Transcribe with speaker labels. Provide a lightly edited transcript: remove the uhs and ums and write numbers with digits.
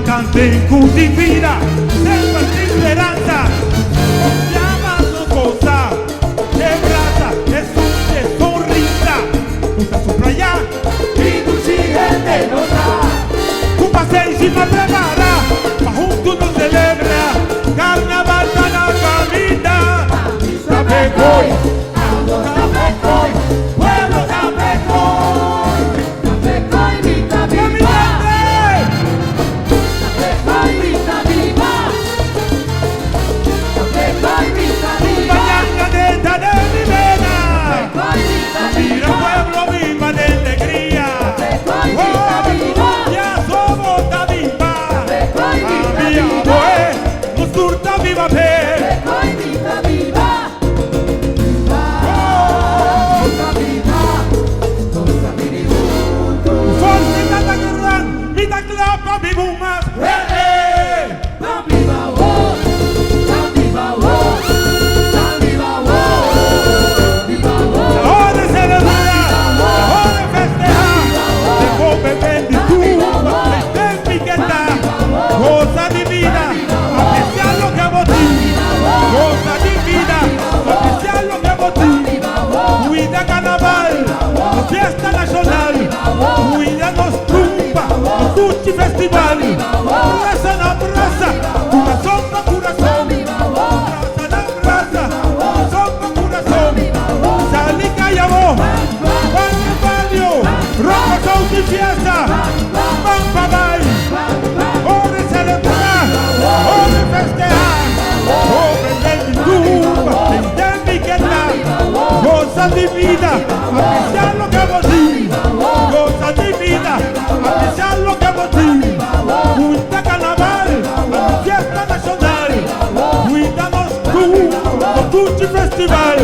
Speaker 1: Cante cultivida, selva sin esperanza, llamando cosa, de brasa, es un sonrisa, puta sopra allá,
Speaker 2: y tu siguiente nota,
Speaker 1: tu paseo encima prepara, pa' juntos nos celebra, carnaval para la camina, Tapecoy,
Speaker 2: Tapecoy, pueblo Tapecoy, Tapecoy, vita viva.
Speaker 1: Mira pueblo viva de alegría, ya somos Taviva, mi abuelo, nos surta viva fe. Forse tanta gran, vita clapa vivumas, cosa divina, apreciar lo que a ti, cosa divina, apreciar lo que a ti, cuida carnaval, fiesta nacional, cuida nos trumpa, nos Tucci festival, raza na raza, corazón na corazón, raza na raza, corazón na corazón, salí callabo, Juan Barrio, ropa son y fiesta, Pampa Bay. Goza de vida, apreciar lo que vos di. Goza de vida, apreciar lo que vos di. Cuida carnaval, fiesta nacional. Cuídanos tú, Tucci festival.